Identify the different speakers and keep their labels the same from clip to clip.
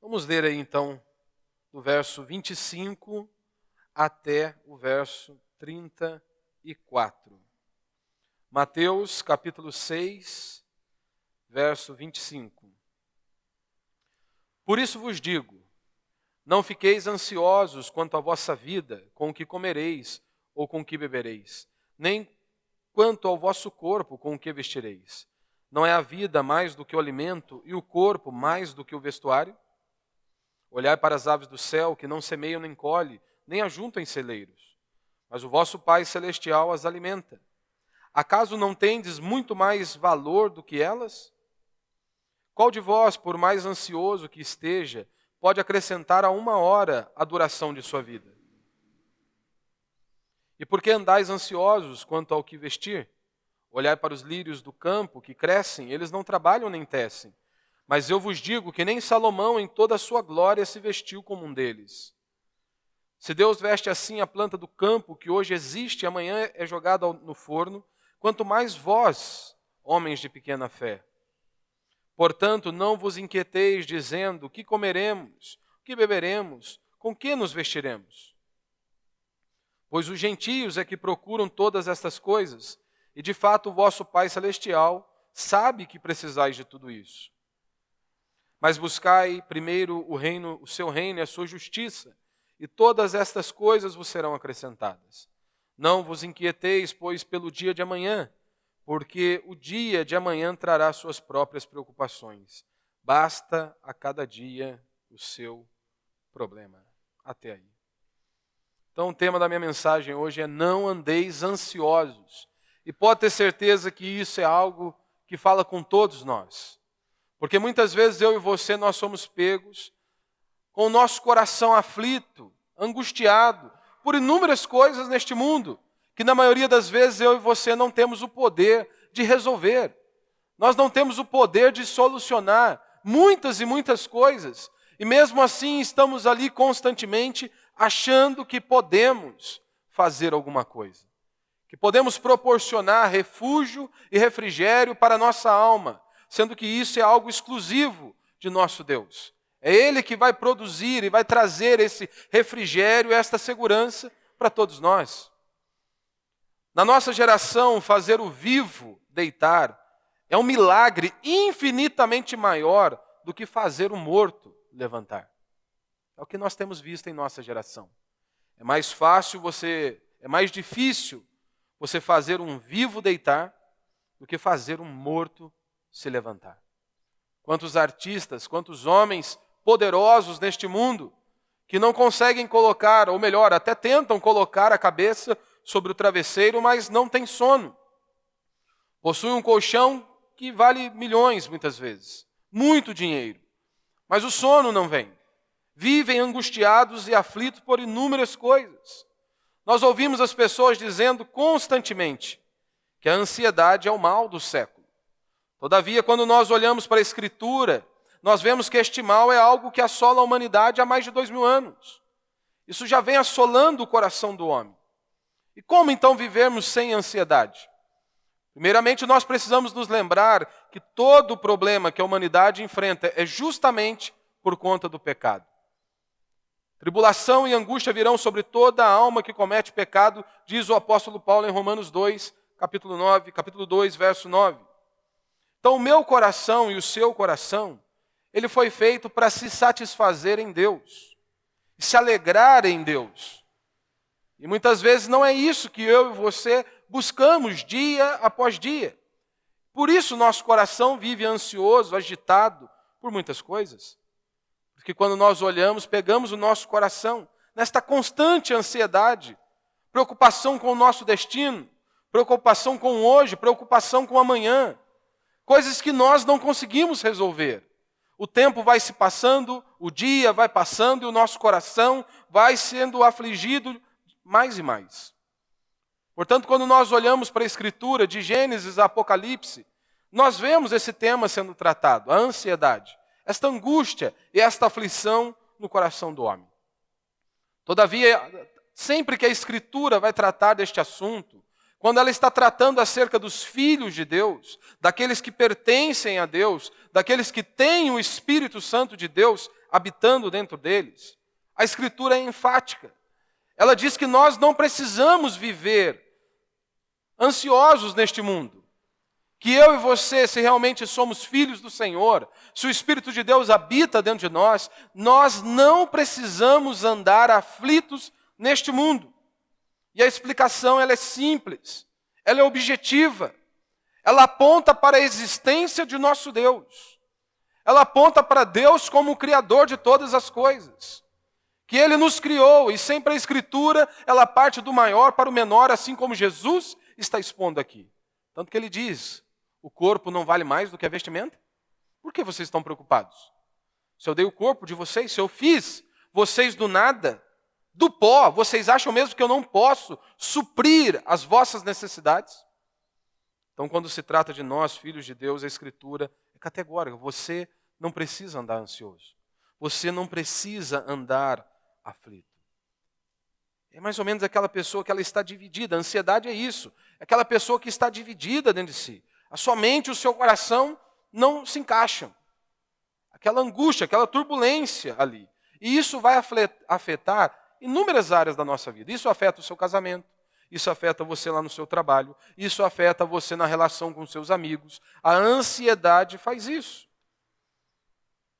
Speaker 1: Vamos ler aí então do verso 25 até o verso 34. Mateus capítulo 6, verso 25. Por isso vos digo, não fiqueis ansiosos quanto à vossa vida, com o que comereis ou com o que bebereis, nem quanto ao vosso corpo, com o que vestireis. Não é a vida mais do que o alimento e o corpo mais do que o vestuário? Olhai para as aves do céu, que não semeiam nem colhem, nem ajuntam em celeiros, mas o vosso Pai Celestial as alimenta. Acaso não tendes muito mais valor do que elas? Qual de vós, por mais ansioso que esteja, pode acrescentar a 1 hora a duração de sua vida? E por que andais ansiosos quanto ao que vestir? Olhai para os lírios do campo que crescem, eles não trabalham nem tecem. Mas eu vos digo que nem Salomão em toda a sua glória se vestiu como um deles. Se Deus veste assim a planta do campo, que hoje existe e amanhã é jogada no forno, quanto mais vós, homens de pequena fé. Portanto, não vos inquieteis dizendo: o que comeremos, o que beberemos, com que nos vestiremos? Pois os gentios é que procuram todas estas coisas, e de fato o vosso Pai Celestial sabe que precisais de tudo isso. Mas buscai primeiro o seu reino e a sua justiça, e todas estas coisas vos serão acrescentadas. Não vos inquieteis, pois, pelo dia de amanhã, porque o dia de amanhã trará suas próprias preocupações. Basta a cada dia o seu problema. Até aí. Então o tema da minha mensagem hoje é: não andeis ansiosos. E pode ter certeza que isso é algo que fala com todos nós. Porque muitas vezes eu e você, nós somos pegos com o nosso coração aflito, angustiado, por inúmeras coisas neste mundo, que na maioria das vezes eu e você não temos o poder de resolver. Nós não temos o poder de solucionar muitas e muitas coisas. E mesmo assim estamos ali constantemente achando que podemos fazer alguma coisa. Que podemos proporcionar refúgio e refrigério para a nossa alma, sendo que isso é algo exclusivo de nosso Deus. É Ele que vai produzir e vai trazer esse refrigério, esta segurança para todos nós. Na nossa geração, fazer o vivo deitar é um milagre infinitamente maior do que fazer o morto levantar. É o que nós temos visto em nossa geração. É mais difícil você fazer um vivo deitar do que fazer um morto se levantar. Quantos artistas, quantos homens poderosos neste mundo que não conseguem colocar, ou melhor, até tentam colocar a cabeça sobre o travesseiro, mas não têm sono. Possuem um colchão que vale milhões muitas vezes, muito dinheiro, mas o sono não vem. Vivem angustiados e aflitos por inúmeras coisas. Nós ouvimos as pessoas dizendo constantemente que a ansiedade é o mal do século. Todavia, quando nós olhamos para a Escritura, nós vemos que este mal é algo que assola a humanidade há mais de 2000 anos. Isso já vem assolando o coração do homem. E como então vivermos sem ansiedade? Primeiramente, nós precisamos nos lembrar que todo o problema que a humanidade enfrenta é justamente por conta do pecado. Tribulação e angústia virão sobre toda a alma que comete pecado, diz o apóstolo Paulo em Romanos 2, capítulo 2, verso 9. Então o meu coração e o seu coração, ele foi feito para se satisfazer em Deus, e se alegrar em Deus. E muitas vezes não é isso que eu e você buscamos dia após dia. Por isso nosso coração vive ansioso, agitado por muitas coisas. Porque quando nós olhamos, pegamos o nosso coração nesta constante ansiedade, preocupação com o nosso destino, preocupação com hoje, preocupação com amanhã. Coisas que nós não conseguimos resolver. O tempo vai se passando, o dia vai passando e o nosso coração vai sendo afligido mais e mais. Portanto, quando nós olhamos para a Escritura, de Gênesis a Apocalipse, nós vemos esse tema sendo tratado, a ansiedade, esta angústia e esta aflição no coração do homem. Todavia, sempre que a Escritura vai tratar deste assunto, quando ela está tratando acerca dos filhos de Deus, daqueles que pertencem a Deus, daqueles que têm o Espírito Santo de Deus, habitando dentro deles, a Escritura é enfática. Ela diz que nós não precisamos viver ansiosos neste mundo. Que eu e você, se realmente somos filhos do Senhor, se o Espírito de Deus habita dentro de nós, nós não precisamos andar aflitos neste mundo. E a explicação ela é simples, ela é objetiva. Ela aponta para a existência de nosso Deus. Ela aponta para Deus como o Criador de todas as coisas. Que Ele nos criou, e sempre a Escritura, ela parte do maior para o menor, assim como Jesus está expondo aqui. Tanto que Ele diz, o corpo não vale mais do que a vestimenta? Por que vocês estão preocupados? Se eu dei o corpo de vocês, se eu fiz vocês do nada, do pó, vocês acham mesmo que eu não posso suprir as vossas necessidades? Então, quando se trata de nós, filhos de Deus, a Escritura é categórica. Você não precisa andar ansioso. Você não precisa andar aflito. É mais ou menos aquela pessoa que ela está dividida. A ansiedade é isso. É aquela pessoa que está dividida dentro de si. A sua mente e o seu coração não se encaixam. Aquela angústia, aquela turbulência ali. E isso vai afetar inúmeras áreas da nossa vida. Isso afeta o seu casamento. Isso afeta você lá no seu trabalho. Isso afeta você na relação com seus amigos. A ansiedade faz isso.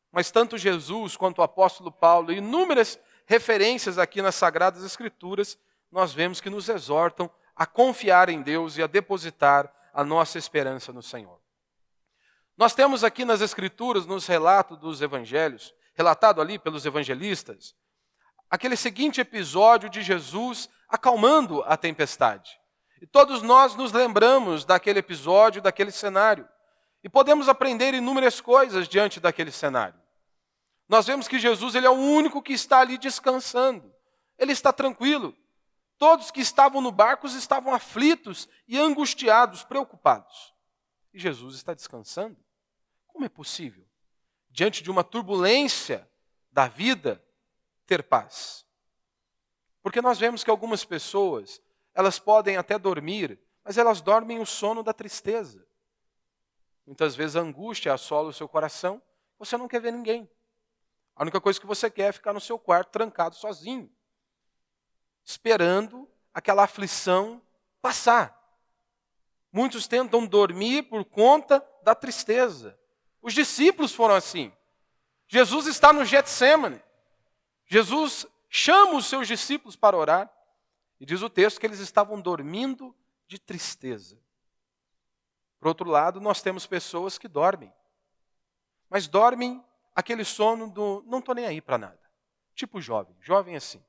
Speaker 1: Mas tanto Jesus quanto o apóstolo Paulo, e inúmeras referências aqui nas Sagradas Escrituras, nós vemos que nos exortam a confiar em Deus e a depositar a nossa esperança no Senhor. Nós temos aqui nas Escrituras, nos relatos dos evangelhos, relatado ali pelos evangelistas, aquele seguinte episódio de Jesus acalmando a tempestade. E todos nós nos lembramos daquele episódio, daquele cenário. E podemos aprender inúmeras coisas diante daquele cenário. Nós vemos que Jesus ele é o único que está ali descansando. Ele está tranquilo. Todos que estavam no barco estavam aflitos e angustiados, preocupados. E Jesus está descansando? Como é possível, diante de uma turbulência da vida, ter paz? Porque nós vemos que algumas pessoas, elas podem até dormir, mas elas dormem o sono da tristeza. Muitas vezes a angústia assola o seu coração, você não quer ver ninguém. A única coisa que você quer é ficar no seu quarto trancado sozinho, esperando aquela aflição passar. Muitos tentam dormir por conta da tristeza. Os discípulos foram assim. Jesus está no Getsêmani. Jesus chama os seus discípulos para orar. E diz o texto que eles estavam dormindo de tristeza. Por outro lado, nós temos pessoas que dormem. Mas dormem aquele sono do não estou nem aí para nada. Tipo jovem. Jovem é assim.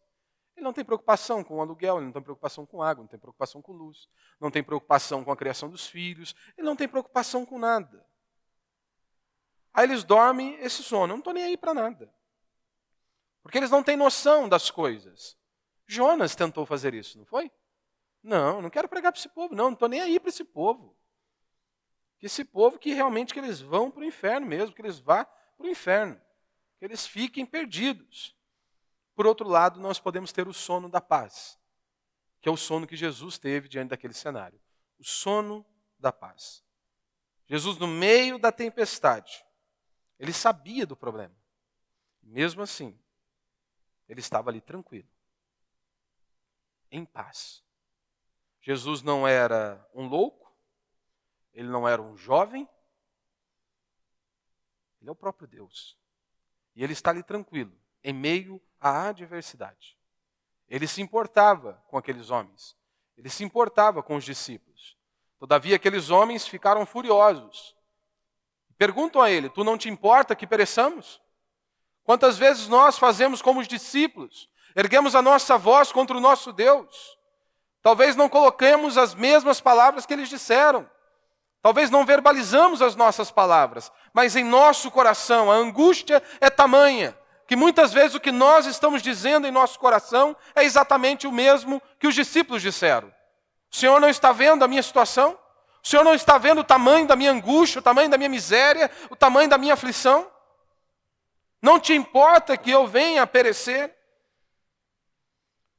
Speaker 1: Ele não tem preocupação com o aluguel, ele não tem preocupação com água, não tem preocupação com luz, não tem preocupação com a criação dos filhos, ele não tem preocupação com nada. Aí eles dormem esse sono, não estou nem aí para nada. Porque eles não têm noção das coisas. Jonas tentou fazer isso, não foi? Não quero pregar para esse povo, não estou nem aí para esse povo. Esse povo que realmente que eles vão para o inferno mesmo, que eles vá para o inferno, que eles fiquem perdidos. Por outro lado, nós podemos ter o sono da paz, que é o sono que Jesus teve diante daquele cenário. O sono da paz. Jesus, no meio da tempestade, ele sabia do problema. Mesmo assim, ele estava ali tranquilo, em paz. Jesus não era um louco, ele não era um jovem, ele é o próprio Deus. E ele está ali tranquilo, em meio à adversidade. Ele se importava com aqueles homens. Ele se importava com os discípulos. Todavia, aqueles homens ficaram furiosos. Perguntam a ele, tu não te importa que pereçamos? Quantas vezes nós fazemos como os discípulos? Erguemos a nossa voz contra o nosso Deus. Talvez não coloquemos as mesmas palavras que eles disseram. Talvez não verbalizamos as nossas palavras. Mas em nosso coração a angústia é tamanha que muitas vezes o que nós estamos dizendo em nosso coração é exatamente o mesmo que os discípulos disseram. O Senhor não está vendo a minha situação? O Senhor não está vendo o tamanho da minha angústia, o tamanho da minha miséria, o tamanho da minha aflição? Não te importa que eu venha a perecer?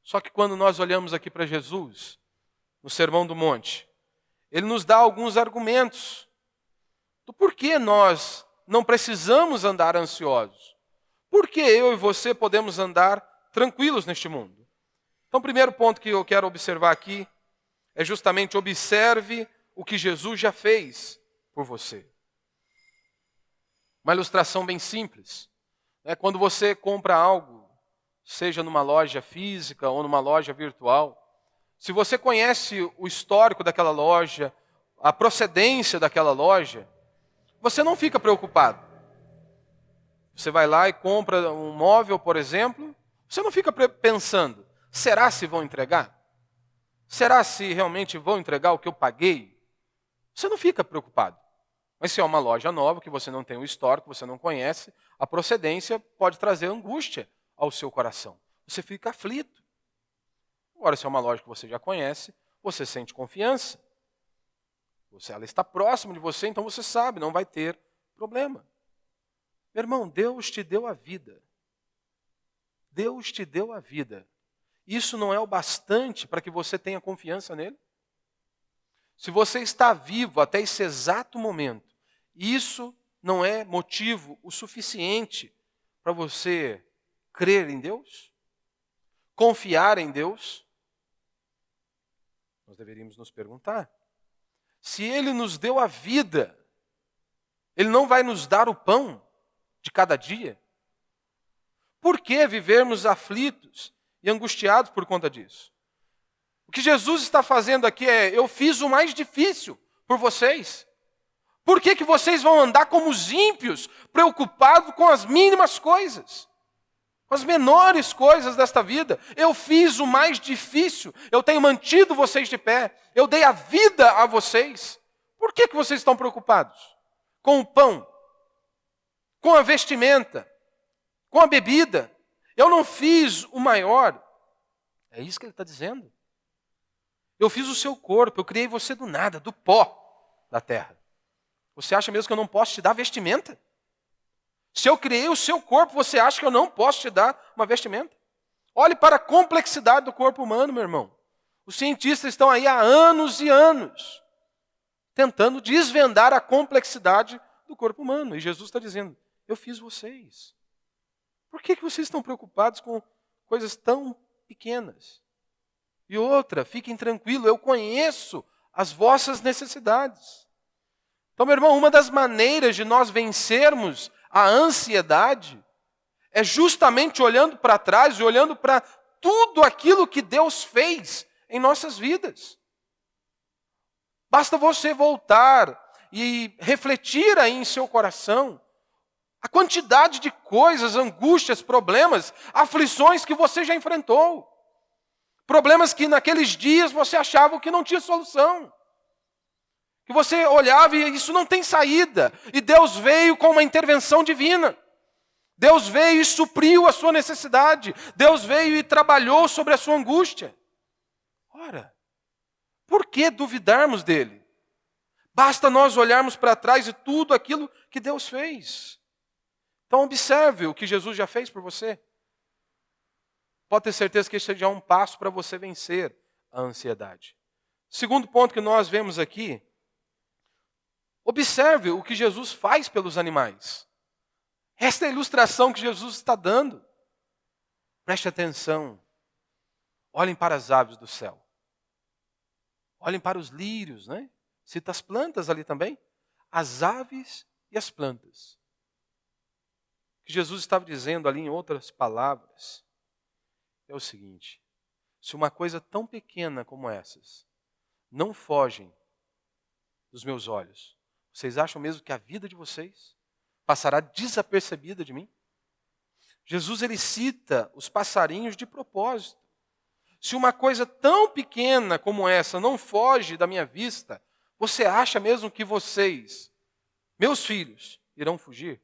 Speaker 1: Só que quando nós olhamos aqui para Jesus, no Sermão do Monte, ele nos dá alguns argumentos do porquê nós não precisamos andar ansiosos. por que eu e você podemos andar tranquilos neste mundo? Então, o primeiro ponto que eu quero observar aqui é justamente observe o que Jesus já fez por você. Uma ilustração bem simples. Quando você compra algo, seja numa loja física ou numa loja virtual, se você conhece o histórico daquela loja, a procedência daquela loja, você não fica preocupado. Você vai lá e compra um móvel, por exemplo, você não fica pensando, será se vão entregar? Será se realmente vão entregar o que eu paguei? Você não fica preocupado. Mas se é uma loja nova, que você não tem o histórico, você não conhece, a procedência pode trazer angústia ao seu coração. Você fica aflito. Agora, se é uma loja que você já conhece, você sente confiança. Ela está próxima de você, então você sabe, não vai ter problema. Meu irmão, Deus te deu a vida. Deus te deu a vida. Isso não é o bastante para que você tenha confiança nele? Se você está vivo até esse exato momento, isso não é motivo o suficiente para você crer em Deus? Confiar em Deus? Nós deveríamos nos perguntar. Se Ele nos deu a vida, Ele não vai nos dar o pão de cada dia? Por que vivermos aflitos e angustiados por conta disso? O que Jesus está fazendo aqui é, eu fiz o mais difícil por vocês. Por que vocês vão andar como os ímpios, preocupados com as mínimas coisas? Com as menores coisas desta vida? Eu fiz o mais difícil, eu tenho mantido vocês de pé, eu dei a vida a vocês. Por que vocês estão preocupados? Com o pão, com a vestimenta, com a bebida. Eu não fiz o maior. É isso que ele está dizendo. Eu fiz o seu corpo, eu criei você do nada, do pó da terra. Você acha mesmo que eu não posso te dar vestimenta? Se eu criei o seu corpo, você acha que eu não posso te dar uma vestimenta? Olhe para a complexidade do corpo humano, meu irmão. Os cientistas estão aí há anos e anos tentando desvendar a complexidade do corpo humano. E Jesus está dizendo, eu fiz vocês. Por que vocês estão preocupados com coisas tão pequenas? E outra, fiquem tranquilos, eu conheço as vossas necessidades. Então, meu irmão, uma das maneiras de nós vencermos a ansiedade é justamente olhando para trás e olhando para tudo aquilo que Deus fez em nossas vidas. Basta você voltar e refletir aí em seu coração a quantidade de coisas, angústias, problemas, aflições que você já enfrentou. Problemas que naqueles dias você achava que não tinha solução. Que você olhava e isso não tem saída. E Deus veio com uma intervenção divina. Deus veio e supriu a sua necessidade. Deus veio e trabalhou sobre a sua angústia. Ora, por que duvidarmos dele? Basta nós olharmos para trás e tudo aquilo que Deus fez. Então observe o que Jesus já fez por você. Pode ter certeza que esse já é um passo para você vencer a ansiedade. Segundo ponto que nós vemos aqui, observe o que Jesus faz pelos animais. Esta é a ilustração que Jesus está dando. Preste atenção. Olhem para as aves do céu. Olhem para os lírios, né? Cita as plantas ali também. As aves e as plantas. O que Jesus estava dizendo ali, em outras palavras, é o seguinte: se uma coisa tão pequena como essas não fogem dos meus olhos, vocês acham mesmo que a vida de vocês passará desapercebida de mim? Jesus, ele cita os passarinhos de propósito. Se uma coisa tão pequena como essa não foge da minha vista, você acha mesmo que vocês, meus filhos, irão fugir?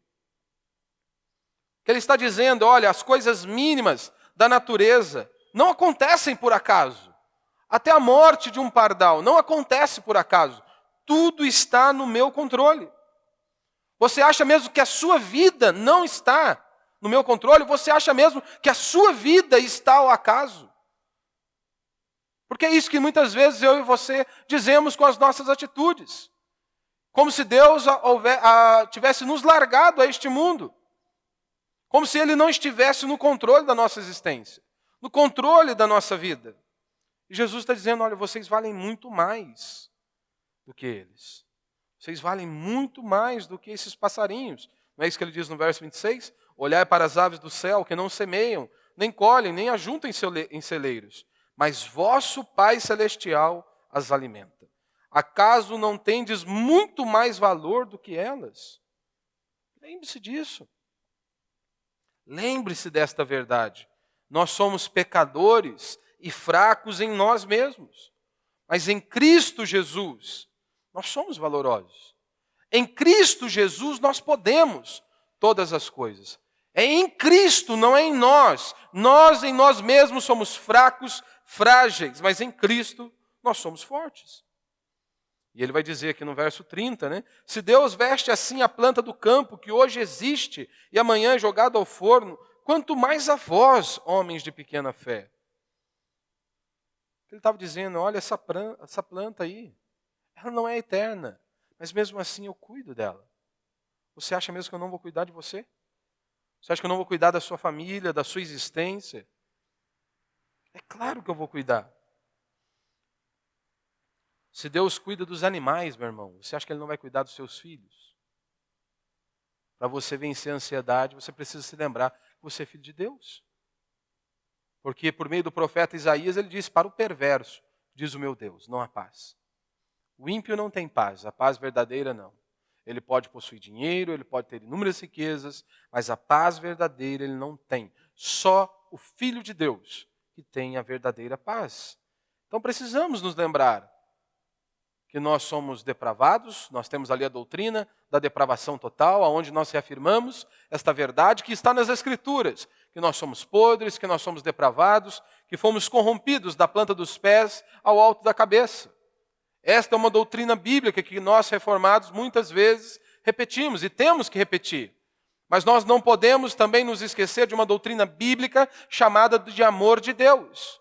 Speaker 1: O que ele está dizendo, olha, as coisas mínimas da natureza não acontecem por acaso. Até a morte de um pardal não acontece por acaso. Tudo está no meu controle. Você acha mesmo que a sua vida não está no meu controle? Você acha mesmo que a sua vida está ao acaso? Porque é isso que muitas vezes eu e você dizemos com as nossas atitudes. Como se Deus tivesse nos largado a este mundo. Como se Ele não estivesse no controle da nossa existência, no controle da nossa vida. E Jesus está dizendo, olha, vocês valem muito mais do que eles. Vocês valem muito mais do que esses passarinhos. Não é isso que ele diz no verso 26? Olhai para as aves do céu, que não semeiam, nem colhem, nem ajuntam em celeiros, mas vosso Pai Celestial as alimenta. Acaso não tendes muito mais valor do que elas? Lembre-se disso. Lembre-se desta verdade. Nós somos pecadores e fracos em nós mesmos. Mas em Cristo Jesus, nós somos valorosos. Em Cristo Jesus, nós podemos todas as coisas. É em Cristo, não é em nós. Nós em nós mesmos somos fracos, frágeis, mas em Cristo nós somos fortes. E ele vai dizer aqui no verso 30, né? Se Deus veste assim a planta do campo, que hoje existe e amanhã é jogada ao forno, quanto mais a vós, homens de pequena fé. Ele estava dizendo, olha, essa planta aí, ela não é eterna, mas mesmo assim eu cuido dela. Você acha mesmo que eu não vou cuidar de você? Você acha que eu não vou cuidar da sua família, da sua existência? É claro que eu vou cuidar. Se Deus cuida dos animais, meu irmão, você acha que Ele não vai cuidar dos seus filhos? Para você vencer a ansiedade, você precisa se lembrar que você é filho de Deus. Porque por meio do profeta Isaías, ele disse, para o perverso, diz o meu Deus, não há paz. O ímpio não tem paz, a paz verdadeira não. Ele pode possuir dinheiro, ele pode ter inúmeras riquezas, mas a paz verdadeira ele não tem. Só o Filho de Deus que tem a verdadeira paz. Então precisamos nos lembrar que nós somos depravados, nós temos ali a doutrina da depravação total, onde nós reafirmamos esta verdade que está nas Escrituras, que nós somos podres, que nós somos depravados, que fomos corrompidos da planta dos pés ao alto da cabeça. Esta é uma doutrina bíblica que nós reformados muitas vezes repetimos e temos que repetir. Mas nós não podemos também nos esquecer de uma doutrina bíblica chamada de amor de Deus,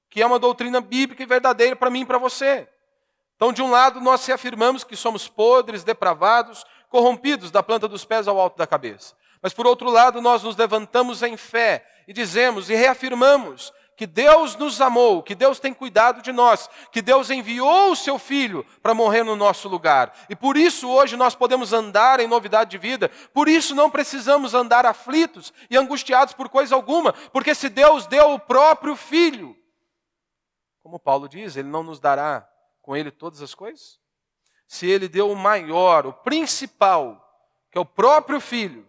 Speaker 1: que é uma doutrina bíblica e verdadeira para mim e para você. Então, de um lado, nós reafirmamos que somos podres, depravados, corrompidos da planta dos pés ao alto da cabeça. Mas, por outro lado, nós nos levantamos em fé e dizemos e reafirmamos que Deus nos amou, que Deus tem cuidado de nós, que Deus enviou o seu Filho para morrer no nosso lugar. E por isso hoje nós podemos andar em novidade de vida, por isso não precisamos andar aflitos e angustiados por coisa alguma, porque se Deus deu o próprio Filho, como Paulo diz, Ele não nos dará com Ele todas as coisas? Se Ele deu o maior, o principal, que é o próprio Filho,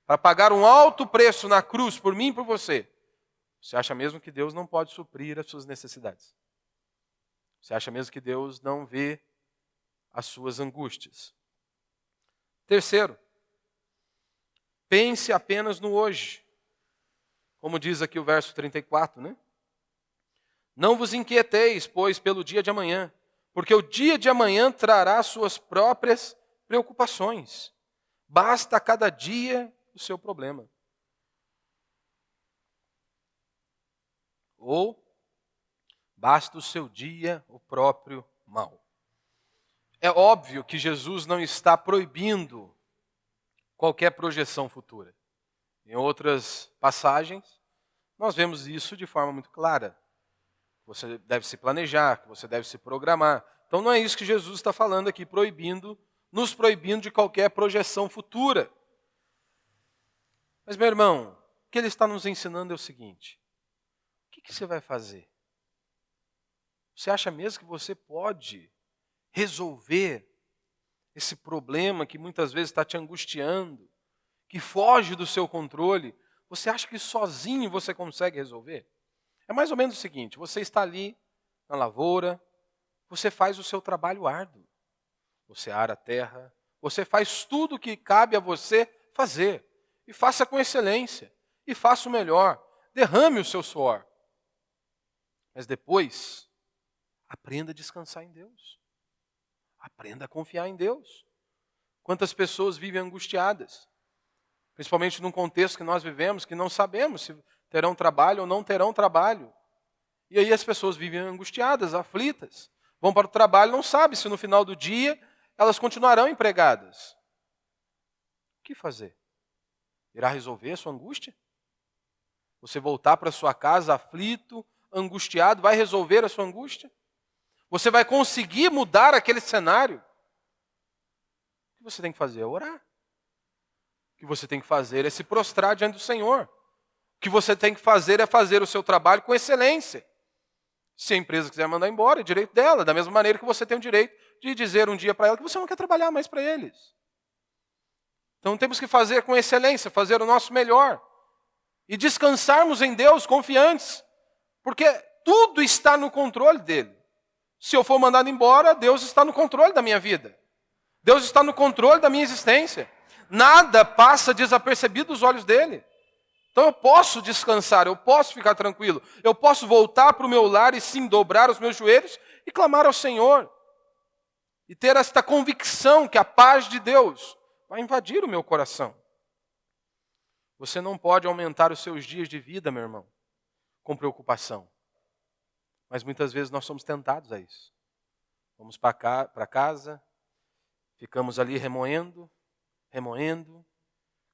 Speaker 1: para pagar um alto preço na cruz por mim e por você, você acha mesmo que Deus não pode suprir as suas necessidades? Você acha mesmo que Deus não vê as suas angústias? Terceiro, pense apenas no hoje. Como diz aqui o verso 34, né? Não vos inquieteis, pois, pelo dia de amanhã, porque o dia de amanhã trará suas próprias preocupações. Basta a cada dia o seu problema. Ou basta o seu dia o próprio mal. É óbvio que Jesus não está proibindo qualquer projeção futura. Em outras passagens, nós vemos isso de forma muito clara. Você deve se planejar, você deve se programar. Então não é isso que Jesus está falando aqui, nos proibindo de qualquer projeção futura. Mas, meu irmão, o que ele está nos ensinando é o seguinte: o que você vai fazer? Você acha mesmo que você pode resolver esse problema que muitas vezes está te angustiando, que foge do seu controle? Você acha que sozinho você consegue resolver? É mais ou menos o seguinte: você está ali na lavoura, você faz o seu trabalho árduo. Você ara a terra, você faz tudo o que cabe a você fazer. E faça com excelência, e faça o melhor. Derrame o seu suor. Mas depois, aprenda a descansar em Deus. Aprenda a confiar em Deus. Quantas pessoas vivem angustiadas? Principalmente num contexto que nós vivemos, que não sabemos se terão trabalho ou não terão trabalho. E aí as pessoas vivem angustiadas, aflitas. Vão para o trabalho, não sabem se no final do dia elas continuarão empregadas. O que fazer? Irá resolver a sua angústia? Você voltar para sua casa aflito, angustiado, vai resolver a sua angústia? Você vai conseguir mudar aquele cenário? O que você tem que fazer é orar. O que você tem que fazer é se prostrar diante do Senhor. O que você tem que fazer é fazer o seu trabalho com excelência. Se a empresa quiser mandar embora, é direito dela. Da mesma maneira que você tem o direito de dizer um dia para ela que você não quer trabalhar mais para eles. Então temos que fazer com excelência, fazer o nosso melhor. E descansarmos em Deus confiantes. Porque tudo está no controle dele. Se eu for mandado embora, Deus está no controle da minha vida. Deus está no controle da minha existência. Nada passa desapercebido dos olhos dele. Então eu posso descansar, eu posso ficar tranquilo. Eu posso voltar para o meu lar e sim dobrar os meus joelhos e clamar ao Senhor. E ter esta convicção que a paz de Deus vai invadir o meu coração. Você não pode aumentar os seus dias de vida, meu irmão, com preocupação. Mas muitas vezes nós somos tentados a isso. Vamos para casa, ficamos ali remoendo,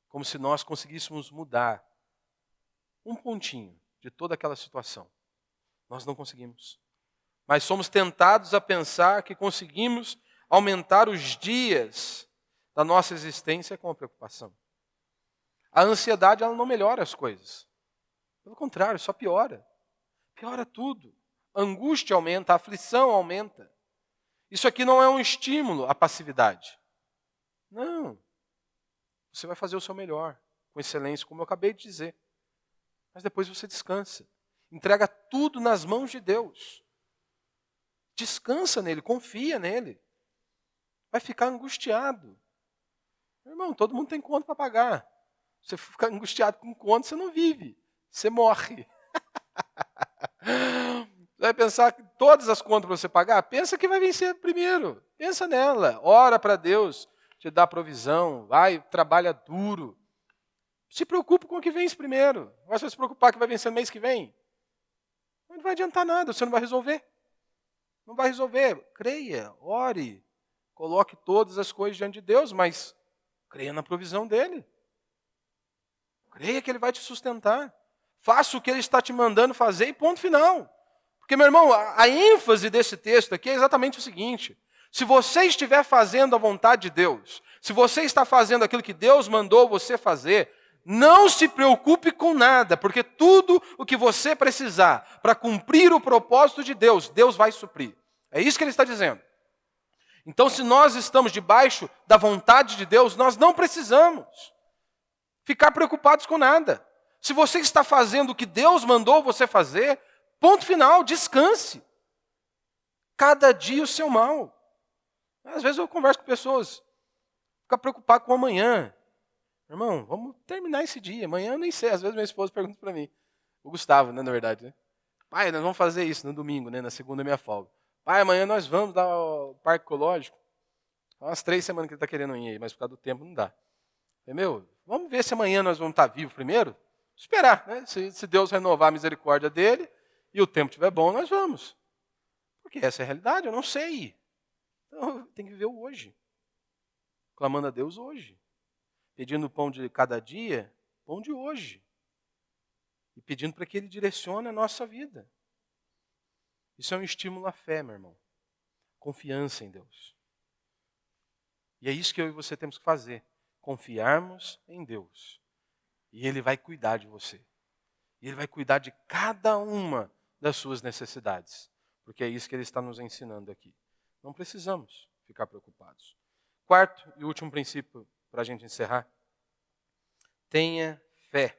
Speaker 1: como se nós conseguíssemos mudar um pontinho de toda aquela situação. Nós não conseguimos. Mas somos tentados a pensar que conseguimos aumentar os dias da nossa existência com a preocupação. A ansiedade, ela não melhora as coisas. Pelo contrário, só piora. Piora tudo. A angústia aumenta, a aflição aumenta. Isso aqui não é um estímulo à passividade. Não. Você vai fazer o seu melhor, com excelência, como eu acabei de dizer. Mas depois você descansa. Entrega tudo nas mãos de Deus. Descansa nele, confia nele. Vai ficar angustiado. Meu irmão, todo mundo tem conta para pagar. Se você ficar angustiado com conta, você não vive. Você morre. Você vai pensar que todas as contas para você pagar? Pensa que vai vencer primeiro. Pensa nela. Ora para Deus te dar provisão. Vai, trabalha duro. Se preocupe com o que vence primeiro. Vai se preocupar que vai vencer no mês que vem? Não vai adiantar nada, você não vai resolver. Não vai resolver. Creia, ore, coloque todas as coisas diante de Deus, mas creia na provisão dele. Creia que ele vai te sustentar. Faça o que ele está te mandando fazer e ponto final. Porque, meu irmão, a ênfase desse texto aqui é exatamente o seguinte. Se você estiver fazendo a vontade de Deus, se você está fazendo aquilo que Deus mandou você fazer, não se preocupe com nada, porque tudo o que você precisar para cumprir o propósito de Deus, Deus vai suprir. É isso que ele está dizendo. Então, se nós estamos debaixo da vontade de Deus, nós não precisamos ficar preocupados com nada. Se você está fazendo o que Deus mandou você fazer, ponto final, descanse. Cada dia o seu mal. Às vezes eu converso com pessoas, fica preocupado com o amanhã. Irmão, vamos terminar esse dia. Amanhã eu nem sei. Às vezes minha esposa pergunta para mim. O Gustavo, né, na verdade. Né? Pai, nós vamos fazer isso no domingo, né, na segunda é minha folga. Pai, amanhã nós vamos dar ao parque ecológico. Há umas 3 semanas que ele está querendo ir aí, mas por causa do tempo não dá. Falei, meu, vamos ver se amanhã nós vamos estar vivos primeiro? Esperar, né? Se Deus renovar a misericórdia dele e o tempo estiver bom, nós vamos. Porque essa é a realidade, eu não sei. Então, tem que viver o hoje. Clamando a Deus hoje. Pedindo o pão de cada dia, pão de hoje. E pedindo para que Ele direcione a nossa vida. Isso é um estímulo à fé, meu irmão. Confiança em Deus. E é isso que eu e você temos que fazer. Confiarmos em Deus. E Ele vai cuidar de você. E Ele vai cuidar de cada uma das suas necessidades. Porque é isso que Ele está nos ensinando aqui. Não precisamos ficar preocupados. Quarto e último princípio para a gente encerrar. Tenha fé.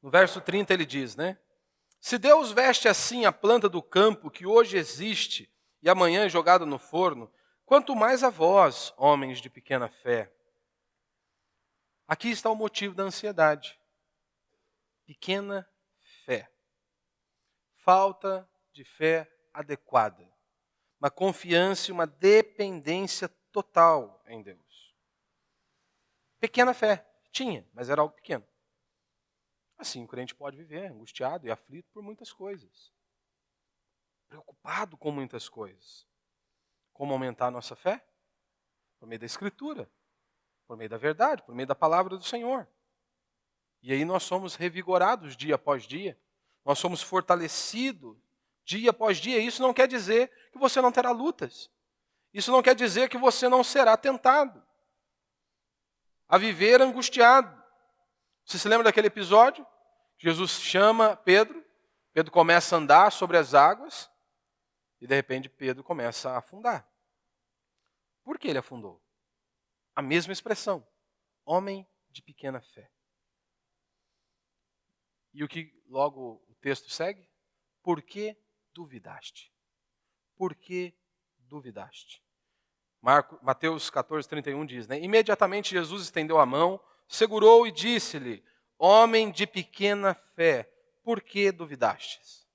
Speaker 1: No verso 30 ele diz, né? Se Deus veste assim a planta do campo que hoje existe e amanhã é jogada no forno, quanto mais a vós, homens de pequena fé. Aqui está o motivo da ansiedade. Pequena fé. Falta de fé adequada. Uma confiança e uma dependência total em Deus. Pequena fé. Tinha, mas era algo pequeno. Assim, o crente pode viver angustiado e aflito por muitas coisas. preocupado com muitas coisas. Como aumentar a nossa fé? Por meio da Escritura, por meio da verdade, por meio da palavra do Senhor. E aí nós somos revigorados dia após dia, nós somos fortalecidos dia após dia. Isso não quer dizer que você não terá lutas. Isso não quer dizer que você não será tentado a viver angustiado. Você se lembra daquele episódio? Jesus chama Pedro, Pedro começa a andar sobre as águas e de repente Pedro começa a afundar. Por que ele afundou? A mesma expressão, homem de pequena fé. E o que logo o texto segue? Por que duvidaste? Por que duvidaste? Mateus 14:31 diz, né? Imediatamente Jesus estendeu a mão, segurou e disse-lhe, homem de pequena fé, por que duvidastes?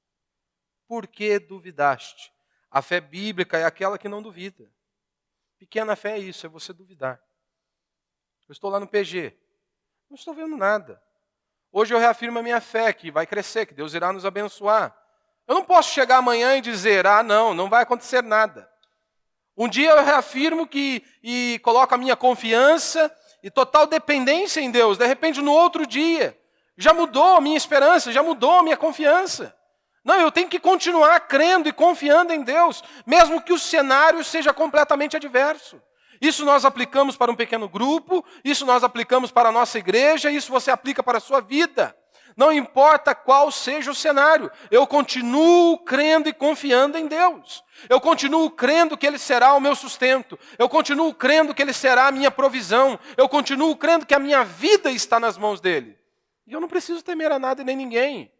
Speaker 1: Por que duvidaste? A fé bíblica é aquela que não duvida. Pequena fé é isso, é você duvidar. Eu estou lá no PG, não estou vendo nada. Hoje eu reafirmo a minha fé, que vai crescer, que Deus irá nos abençoar. Eu não posso chegar amanhã e dizer, não vai acontecer nada. Um dia eu reafirmo e coloco a minha confiança e total dependência em Deus. De repente, no outro dia, já mudou a minha esperança, já mudou a minha confiança. Não, eu tenho que continuar crendo e confiando em Deus, mesmo que o cenário seja completamente adverso. Isso nós aplicamos para um pequeno grupo, isso nós aplicamos para a nossa igreja, isso você aplica para a sua vida. Não importa qual seja o cenário, eu continuo crendo e confiando em Deus. Eu continuo crendo que Ele será o meu sustento. Eu continuo crendo que Ele será a minha provisão. Eu continuo crendo que a minha vida está nas mãos dEle. E eu não preciso temer a nada e nem ninguém.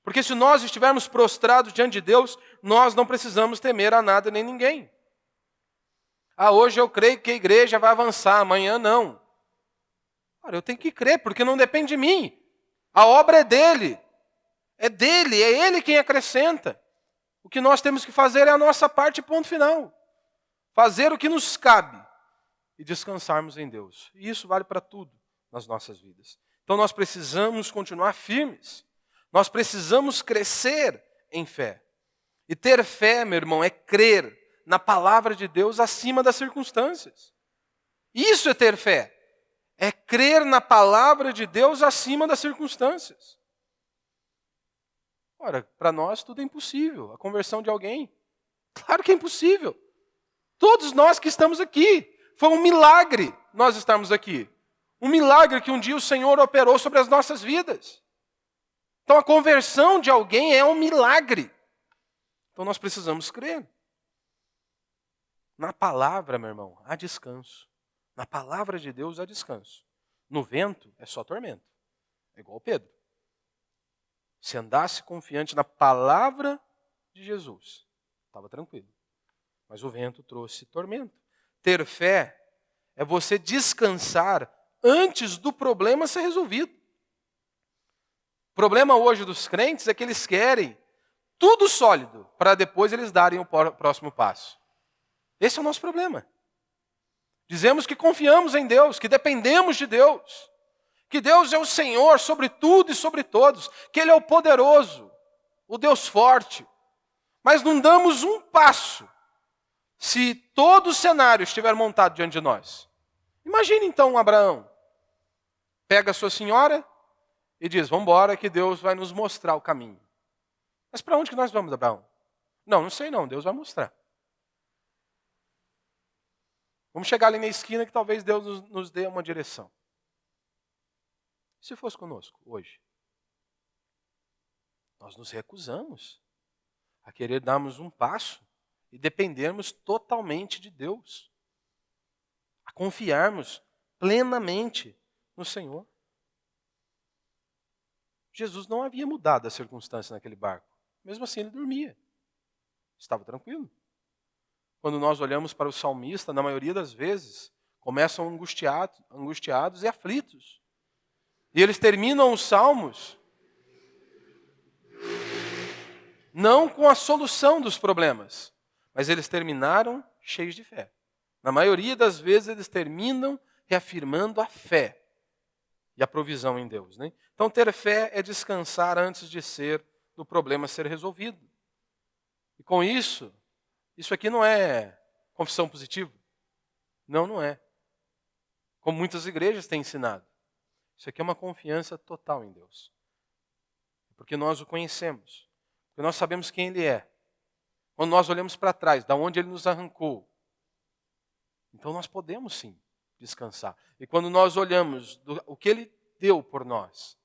Speaker 1: Porque se nós estivermos prostrados diante de Deus, nós não precisamos temer a nada nem ninguém. Hoje eu creio que a igreja vai avançar, amanhã não. Ora, eu tenho que crer, porque não depende de mim. A obra é dele, é ele quem acrescenta. O que nós temos que fazer é a nossa parte, ponto final. Fazer o que nos cabe e descansarmos em Deus. E isso vale para tudo nas nossas vidas. Então nós precisamos continuar firmes. Nós precisamos crescer em fé. E ter fé, meu irmão, é crer na palavra de Deus acima das circunstâncias. Isso é ter fé. É crer na palavra de Deus acima das circunstâncias. Ora, para nós tudo é impossível. A conversão de alguém, claro que é impossível. Todos nós que estamos aqui, foi um milagre nós estarmos aqui. Um milagre que um dia o Senhor operou sobre as nossas vidas. Então a conversão de alguém é um milagre. Então nós precisamos crer. Na palavra, meu irmão, há descanso. Na palavra de Deus há descanso. No vento é só tormento. É igual Pedro. Se andasse confiante na palavra de Jesus, estava tranquilo. Mas o vento trouxe tormento. Ter fé é você descansar antes do problema ser resolvido. O problema hoje dos crentes é que eles querem tudo sólido para depois eles darem o próximo passo. Esse é o nosso problema. Dizemos que confiamos em Deus, que dependemos de Deus, que Deus é o Senhor sobre tudo e sobre todos, que Ele é o poderoso, o Deus forte. Mas não damos um passo se todo o cenário estiver montado diante de nós. Imagine então Abraão. Pega a sua senhora e diz, vamos embora que Deus vai nos mostrar o caminho. Mas para onde que nós vamos, Abraão? Não sei não, Deus vai mostrar. Vamos chegar ali na esquina que talvez Deus nos dê uma direção. Se fosse conosco hoje, nós nos recusamos a querer darmos um passo e dependermos totalmente de Deus. A confiarmos plenamente no Senhor. Jesus não havia mudado a circunstância naquele barco. Mesmo assim, ele dormia. Estava tranquilo. Quando nós olhamos para o salmista, na maioria das vezes, começam angustiados e aflitos. E eles terminam os salmos não com a solução dos problemas, mas eles terminaram cheios de fé. Na maioria das vezes, eles terminam reafirmando a fé e a provisão em Deus. Né? Então, ter fé é descansar antes do problema ser resolvido. E com isso aqui não é confissão positiva. Não, não é. Como muitas igrejas têm ensinado. Isso aqui é uma confiança total em Deus. Porque nós o conhecemos. Porque nós sabemos quem Ele é. Quando nós olhamos para trás, da onde Ele nos arrancou. Então nós podemos sim descansar. E quando nós olhamos o que Ele deu por nós,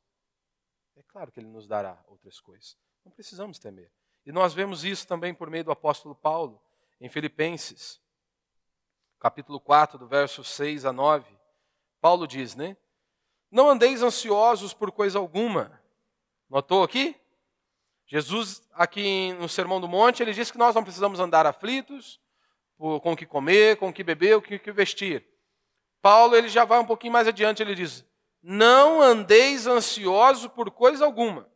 Speaker 1: é claro que Ele nos dará outras coisas. Não precisamos temer. E nós vemos isso também por meio do apóstolo Paulo, em Filipenses, capítulo 4, do verso 6 a 9. Paulo diz, né? Não andeis ansiosos por coisa alguma. Notou aqui? Jesus, aqui no Sermão do Monte, ele disse que nós não precisamos andar aflitos, com o que comer, com o que beber, com o que vestir. Paulo, ele já vai um pouquinho mais adiante, ele diz, não andeis ansiosos por coisa alguma.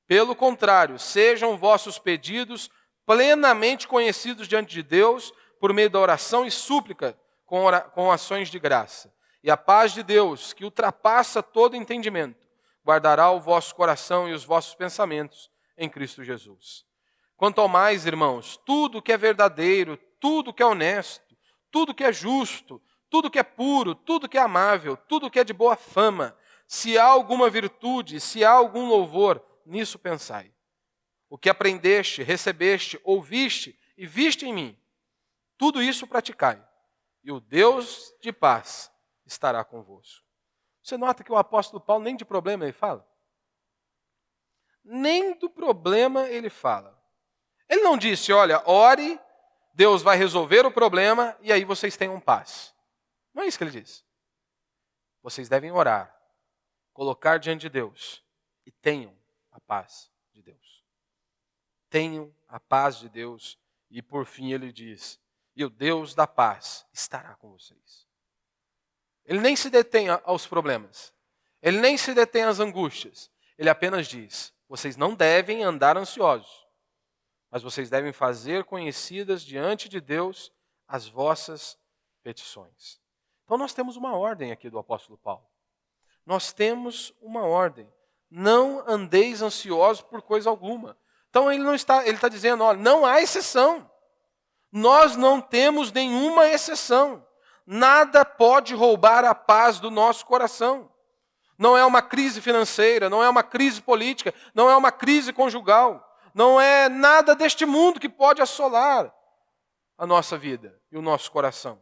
Speaker 1: Pelo contrário, sejam vossos pedidos plenamente conhecidos diante de Deus, por meio da oração e súplica, com ações de graça. E a paz de Deus, que ultrapassa todo entendimento, guardará o vosso coração e os vossos pensamentos em Cristo Jesus. Quanto ao mais, irmãos, tudo que é verdadeiro, tudo que é honesto, tudo que é justo, tudo que é puro, tudo que é amável, tudo que é de boa fama, se há alguma virtude, se há algum louvor, nisso pensai. O que aprendeste, recebeste, ouviste e viste em mim, tudo isso praticai, e o Deus de paz estará convosco. Você nota que o apóstolo Paulo nem de problema ele fala? Nem do problema ele fala. Ele não disse, olha, ore, Deus vai resolver o problema e aí vocês tenham paz. Não é isso que ele diz. Vocês devem orar, colocar diante de Deus e tenham a paz de Deus. Tenham a paz de Deus e por fim ele diz, e o Deus da paz estará com vocês. Ele nem se detém aos problemas. Ele nem se detém às angústias. Ele apenas diz, vocês não devem andar ansiosos, mas vocês devem fazer conhecidas diante de Deus as vossas petições. Então nós temos uma ordem aqui do apóstolo Paulo. Nós temos uma ordem. Não andeis ansiosos por coisa alguma. Então ele está dizendo, olha, não há exceção. Nós não temos nenhuma exceção. Nada pode roubar a paz do nosso coração. Não é uma crise financeira, não é uma crise política, não é uma crise conjugal. Não é nada deste mundo que pode assolar a nossa vida e o nosso coração.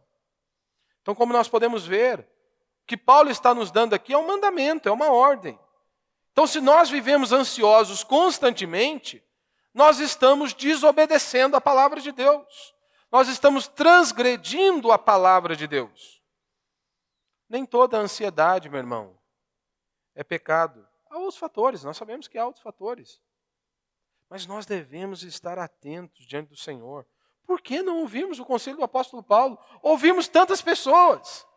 Speaker 1: Então, como nós podemos ver, o que Paulo está nos dando aqui é um mandamento, é uma ordem. Então, se nós vivemos ansiosos constantemente, nós estamos desobedecendo a palavra de Deus. Nós estamos transgredindo a palavra de Deus. Nem toda ansiedade, meu irmão, é pecado. Há outros fatores, nós sabemos que há outros fatores. Mas nós devemos estar atentos diante do Senhor. Por que não ouvimos o conselho do apóstolo Paulo? Ouvimos tantas pessoas.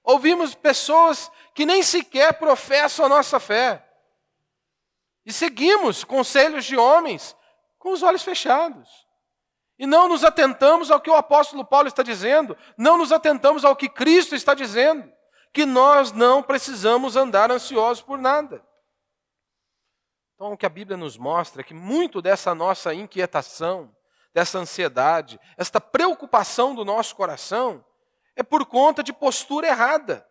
Speaker 1: Ouvimos pessoas que nem sequer professam a nossa fé. E seguimos conselhos de homens com os olhos fechados. E não nos atentamos ao que o apóstolo Paulo está dizendo, não nos atentamos ao que Cristo está dizendo, que nós não precisamos andar ansiosos por nada. Então, o que a Bíblia nos mostra é que muito dessa nossa inquietação, dessa ansiedade, esta preocupação do nosso coração, é por conta de postura errada.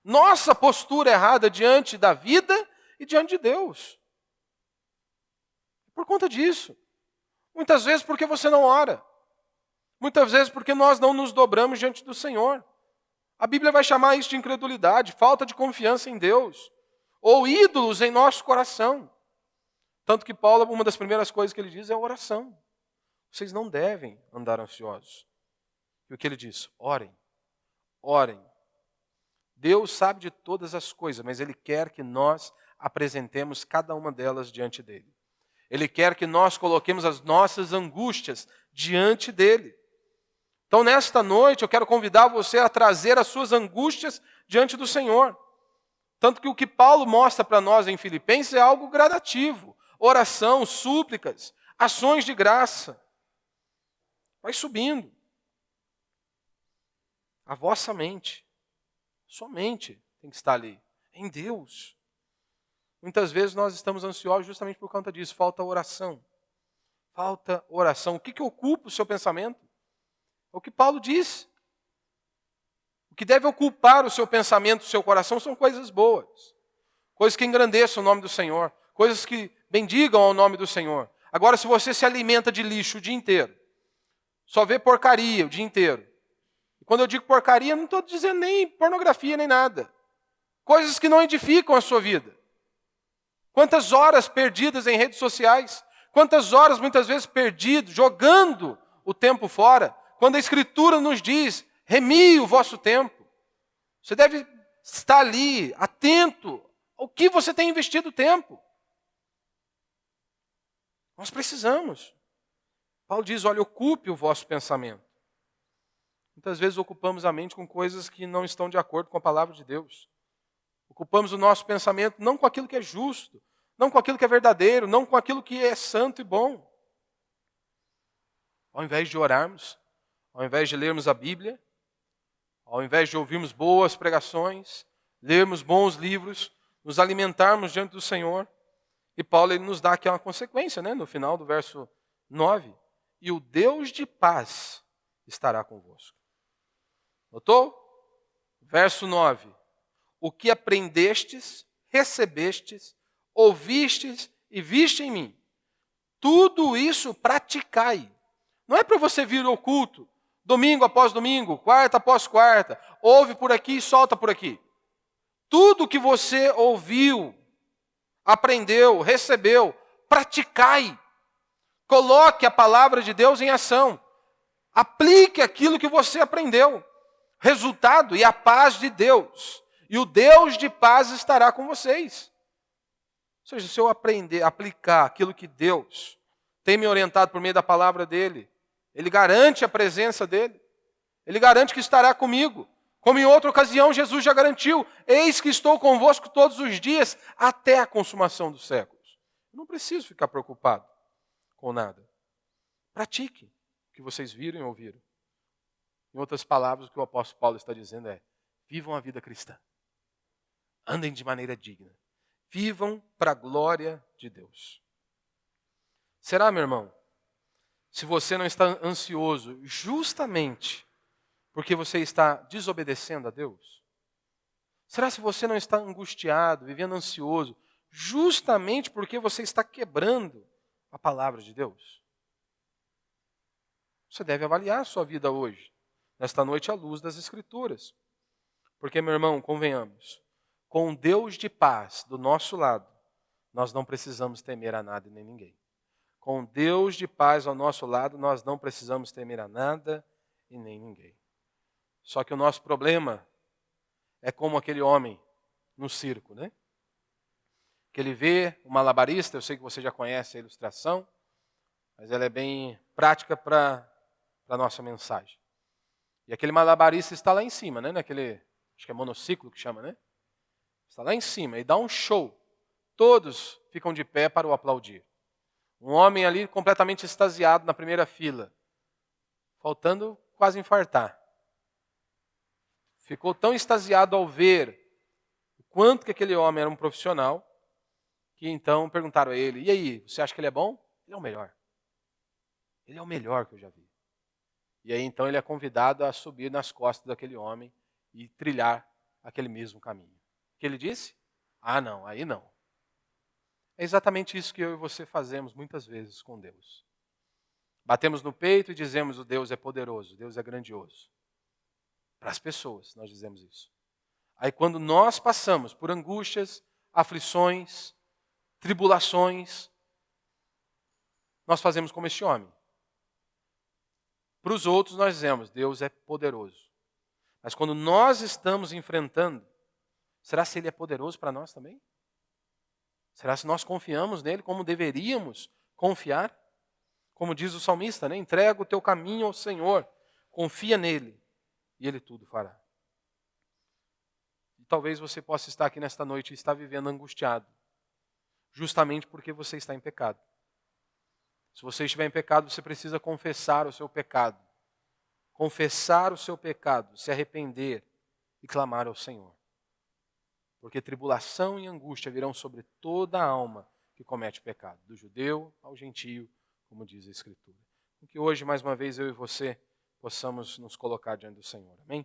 Speaker 1: Nossa postura errada diante da vida e diante de Deus. Por conta disso. Muitas vezes porque você não ora. Muitas vezes porque nós não nos dobramos diante do Senhor. A Bíblia vai chamar isso de incredulidade, falta de confiança em Deus. Ou ídolos em nosso coração. Tanto que Paulo, uma das primeiras coisas que ele diz é a oração. Vocês não devem andar ansiosos. E o que ele diz? Orem. Orem. Deus sabe de todas as coisas, mas Ele quer que nós apresentemos cada uma delas diante dEle. Ele quer que nós coloquemos as nossas angústias diante dEle. Então, nesta noite, eu quero convidar você a trazer as suas angústias diante do Senhor. Tanto que o que Paulo mostra para nós em Filipenses é algo gradativo. Oração, súplicas, ações de graça. Vai subindo. A vossa mente, sua mente tem que estar ali, em Deus. Muitas vezes nós estamos ansiosos justamente por conta disso, falta oração, Falta oração. O que ocupa o seu pensamento? É o que Paulo diz. O que deve ocupar o seu pensamento, o seu coração, são coisas boas. Coisas que engrandeçam o nome do Senhor. Coisas que bendigam ao nome do Senhor. Agora, se você se alimenta de lixo o dia inteiro, só vê porcaria o dia inteiro. E quando eu digo porcaria, não estou dizendo nem pornografia, nem nada. Coisas que não edificam a sua vida. Quantas horas perdidas em redes sociais. Quantas horas, muitas vezes, perdidas, jogando o tempo fora. Quando a Escritura nos diz, remie o vosso tempo. Você deve estar ali, atento ao que você tem investido tempo. Nós precisamos. Paulo diz, olha, ocupe o vosso pensamento. Muitas vezes ocupamos a mente com coisas que não estão de acordo com a palavra de Deus. Ocupamos o nosso pensamento não com aquilo que é justo, não com aquilo que é verdadeiro, não com aquilo que é santo e bom. Ao invés de orarmos, ao invés de lermos a Bíblia, ao invés de ouvirmos boas pregações, lermos bons livros, nos alimentarmos diante do Senhor. E Paulo ele nos dá aqui uma consequência, né? No final do verso 9. E o Deus de paz estará convosco. Notou? Verso 9. O que aprendestes, recebestes, ouvistes e viste em mim, tudo isso praticai. Não é para você vir ao culto, domingo após domingo, quarta após quarta, ouve por aqui e solta por aqui. Tudo que você ouviu, aprendeu, recebeu, praticai. Coloque a palavra de Deus em ação. Aplique aquilo que você aprendeu. Resultado, e a paz de Deus. E o Deus de paz estará com vocês. Ou seja, se eu aprender, aplicar aquilo que Deus tem me orientado por meio da palavra dEle, Ele garante a presença dEle. Ele garante que estará comigo. Como em outra ocasião Jesus já garantiu, eis que estou convosco todos os dias, até a consumação dos séculos. Eu não preciso ficar preocupado com nada. Pratique o que vocês viram e ouviram. Em outras palavras, o que o apóstolo Paulo está dizendo é, vivam a vida cristã. Andem de maneira digna. Vivam para a glória de Deus. Será, meu irmão, se você não está ansioso justamente porque você está desobedecendo a Deus? Será se você não está angustiado, vivendo ansioso, justamente porque você está quebrando a palavra de Deus? Você deve avaliar a sua vida hoje, nesta noite à luz das Escrituras. Porque, meu irmão, convenhamos, com um Deus de paz do nosso lado, nós não precisamos temer a nada e nem ninguém. Com um Deus de paz ao nosso lado, nós não precisamos temer a nada e nem ninguém. Só que o nosso problema é como aquele homem no circo, né? Que ele vê o malabarista, eu sei que você já conhece a ilustração, mas ela é bem prática para a nossa mensagem. E aquele malabarista está lá em cima, né? Naquele, acho que é monociclo que chama, né? Está lá em cima e dá um show. Todos ficam de pé para o aplaudir. Um homem ali completamente extasiado na primeira fila, faltando quase infartar. Ficou tão extasiado ao ver o quanto que aquele homem era um profissional, que então perguntaram a ele, e aí, você acha que ele é bom? Ele é o melhor. Ele é o melhor que eu já vi. E aí então ele é convidado a subir nas costas daquele homem e trilhar aquele mesmo caminho. O que ele disse? Ah, não, aí não. É exatamente isso que eu e você fazemos muitas vezes com Deus. Batemos no peito e dizemos o Deus é poderoso, Deus é grandioso. Para as pessoas nós dizemos isso. Aí quando nós passamos por angústias, aflições, tribulações, nós fazemos como este homem. Para os outros nós dizemos, Deus é poderoso. Mas quando nós estamos enfrentando, será se Ele é poderoso para nós também? Será se nós confiamos nele como deveríamos confiar? Como diz o salmista, né? Entrega o teu caminho ao Senhor, confia nele e Ele tudo fará. E talvez você possa estar aqui nesta noite e estar vivendo angustiado, justamente porque você está em pecado. Se você estiver em pecado, você precisa confessar o seu pecado. Confessar o seu pecado, se arrepender e clamar ao Senhor. Porque tribulação e angústia virão sobre toda a alma que comete pecado, do judeu ao gentio, como diz a Escritura. Que hoje, mais uma vez, eu e você possamos nos colocar diante do Senhor. Amém?